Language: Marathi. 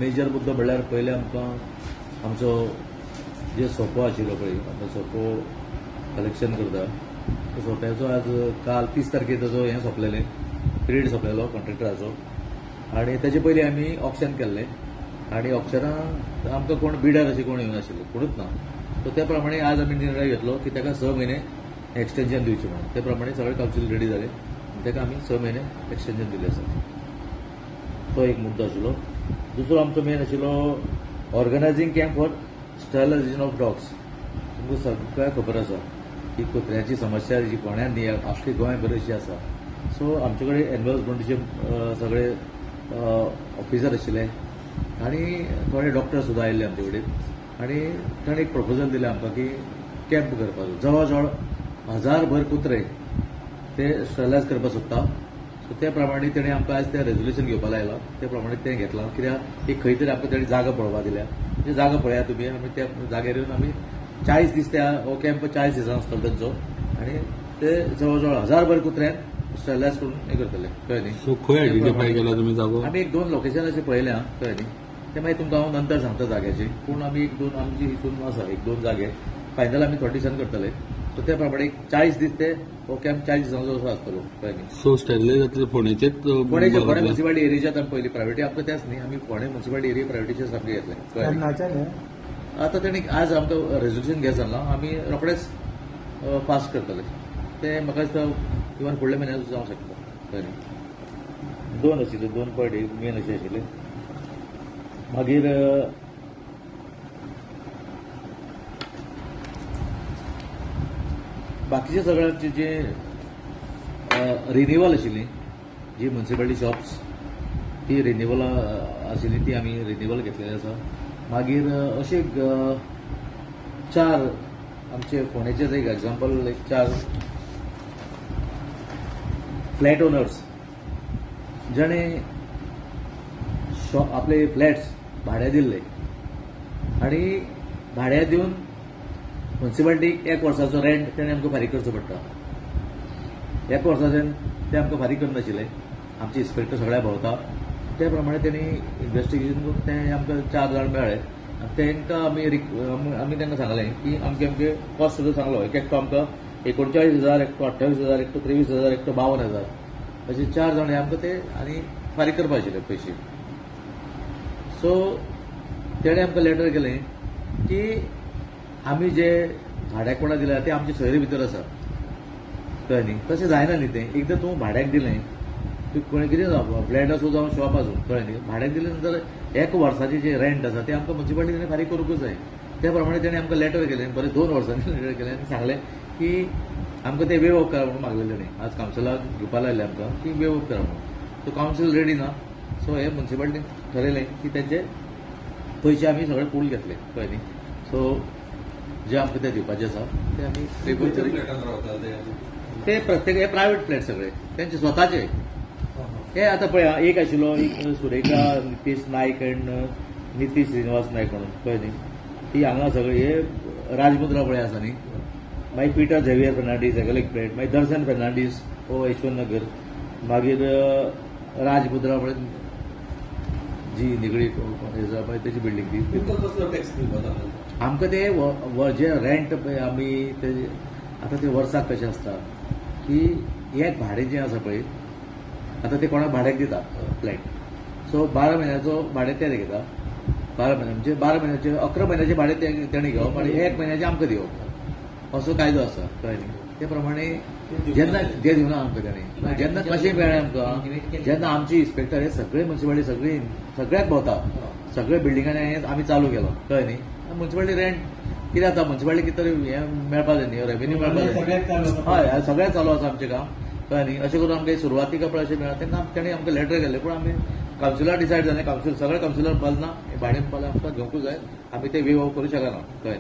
मेजर मुद्दो म्हणल्यार पयले आमकां आमचो जे सोपो आशिल्लो पळय आतां सोपो कलेक्शन करता त्या सोप्याचो आज काल 30 तारखेक ताजो हें सोंपलेलें पिरियड सोंपलेलो कॉन्ट्रॅक्टराचो आनी तेजे पयलीं आमी ऑक्शन केल्लें आनी ऑक्शनाक आमकां कोण बिडर अशें कोण येवनाशिल्ले कोणूच ना सो त्या प्रमाणे आज आमी निर्णय घेतलो की ताका 6 म्हयने एक्सटेंशन दिवचें म्हणून ते प्रमाणे सगळे कावन्सील रेडी जाले आनी ताका आमी 6 म्हयने एक्सटेंशन दिलें आसा तो एक मुद्दो आशिल्लो. दुसरो आमचो मेन आशिल्लो organising camp for sterilisation of dogs. तुमकां सगळ्यांक खबर आसा की कुत्र्याची समस्या जी गोंयांत न्ही आख्खे गोंयभर अशी आसा सो आमचे कडेन एनवायरमेंटाचे सगळे ऑफिसर आशिल्ले आनी थोडे डॉक्टर सुद्दां आयिल्ले आमचे कडेन आनी ताणें एक प्रपोजल दिलें आमकां की कॅम्प करपाचो जवळ जवळ 1000 भर कुत्रे ते स्टरलायज करपाक सोदता सो त्या प्रमाणे तेणें आमकां आज तें रेजोल्युशन घेवपाक लायलां ते प्रमाणे तें घेतलां कित्याक एक खंय तरी आमकां तेणें जागा पळोवपाक दिल्या म्हणजे जागा पळया तुमी आमी त्या जाग्यार येवन आमी 40 दीस त्या हो कॅम्प 40 दिसांचो आसतलो तेंचो आनी ते जवळ जवळ 1000 भर कुत्र्यांक स्टरलायज करून हें करतले कळ्ळें न्ही. सो खंय आयडेंटिफाय केला तुमी जागो? आमी 1-2 लोकेशन अशें पळयल्या कळ्ळें न्ही ते मागीर तुमकां हांव नंतर सांगता जाग्याची पूण आमी 1-2 आमची हितून आसा 1-2 जागे फायनल आमी थोडे दिसान करतले सो त्या प्रमाणे 40 दीस ते हो कॅम्प 40 दिसांचो असो आसतलो कळ्ळें न्ही. सो स्टरलायज जातले फोंडेचेच फोंडे म्युन्सिपालिटी एरियाच्यात आमी पयलीं प्रायवेटी आमकां तेंच न्ही आमी फोंडे म्युन्सिपालिटी एरिया प्रायवेटीचे सामके घेतले कळ्ळें. आतां तेणी आज आमकां रेजोल्युशन घे सांगलां आमी रोखडेच फास्ट करतले ते म्हाका दिसता इवन फुडल्या म्हयन्यात जावंक शकता कळ्ळें न्ही. 2 आशिल्ले 2 पॉयंट मेन अशें आशिल्ले. मागीर बाकीचे सगळ्यांचे जे रिन्युअल आशिल्ली जी म्युन्सिपालिटी शॉप्स ती रिन्युअल आशिल्ली ती आमी रिन्युअल घेतलेली आसा. मागीर अशे 4 आमचे फोंडेचेच एक एग्जाम्पल एक 4 फ्लॅट ओनर्स जाणे आपले फ्लॅट्स भाड्या दिल्ले आनी भाड्या दिवन म्युन्सिपालिटीक 1 वर्साचो रेंट तेणें आमकां फारीक करचो पडटा. 1 वर्साच्यान ते आमकां फारीक करनाशिल्ले आमचे इन्स्पेक्टर सगळ्या भोंवता त्या प्रमाणे तेणी इन्व्हेस्टिगेशन करून ते आमकां 4 जाण मेळ्ळे तांकां आमी तांकां सांगलें की आमचे कॉस्ट सुद्दां सांगलो एक एकटो आमकां 39,000 एकटो 28,000 एकटो 23,000 एकटो 52,000 अशे 4 जाण आमकां ते आनी फारीक करपाक आशिल्ले पयशे. सो तेणें आमकां लेटर केलें की आमी जे भाड्याक कोणाक दिल्या ते आमचे सोयरे भितर आसा कळ्ळें न्ही. तशें जायना न्ही तें एकदां तूं भाड्याक दिलें तूं कोणें कितें जावं फ्लॅट आसूं जावं शॉप आसूं कळ्ळें न्ही भाड्याक दिलें नंतर 1 वर्साचें जे रेंट आसा तें आमकां म्युन्सिपालिटीन फारीक करूंकूच जाय. त्या प्रमाणे तेणें आमकां लेटर केलें बरें 2 वर्सांनी लेटर केलें आनी सांगलें की आमकां तें वेव ऑफ करा म्हणून मागलेलें न्ही. आज कावन्सिलाक घेवपाक लायलें आमकां की वेव ऑफ करा म्हणून सो कावन्सील रेडी ना सो हे म्युन्सिपालिटीन ठरयलें की तेंचे पयशे आमी सगळे पूल घेतले कळ्ळें न्ही. सो जे आमकां ते दिवपाचे आसा ते आमी ते प्रत्येक हे प्रायवेट फ्लॅट सगळे तेंचे स्वताचे हे आतां पळया एक आशिल्लो एक सुरेखा नितीश नायक एंड नितीश श्रीनिवास नायक म्हणून कळ्ळें न्ही ती हांगा सगळे हे राजमुद्रा पळय आसा न्ही. मागीर पिटर झेवियर फेर्नांडीस हेगेलो एक फ्लॅट मागीर दर्शन फेर्नांडीस हो यशवंत नगर मागीर राजमुद्रा पळय जी निगडी पळय तेजी बिल्डींग ती आमकां ते जे रेंट पळय आमी ते आतां ते वर्साक कशें आसता की एक भाडें जें आसा पळय आतां ते कोणाक भाड्याक दिता फ्लॅट सो 12 म्हयन्याचो भाडें ते घेता 12 म्हयने म्हणजे 12 म्हयन्याचे 11 म्हयन्याचे भाडें तेणें घेवप आनी 1 म्हयन्याचें आमकां दिवप असो कायदो आसा कळ्ळें न्ही. ते प्रमाणे जेन्ना ते दिवना आमकां तेणें जेन्ना कशें मेळ्ळें आमकां जेन्ना आमची इन्स्पेक्टर हे सगळे म्युन्सिपालिटी सगळ्याक भोंवता सगळे बिल्डिंगांनी आमी चालू केलो कळ्ळें न्ही. म्युन्सिपालिटी रेंट कितें जाता म्युन्सिपालिटी कितें तरी हें मेळपाक जाय न्ही रेव्हेन्यू मेळपाक जाय हय सगळें चालू आसा आमचें काम कळ्ळें न्ही. अशें करून आमकां सुरवातीक पळय अशें मेळ्ळा तेन्ना तेणें आमकां लेटर केल्लें पूण आमी कावन्सिलर डिसायड जालें कावन्सिल सगळे कावन्सिलर पालना भाडें पाल्यार आमकां घेवंकूच जाय आमी ते वेव ऑफ करूं शकना कळ्ळें.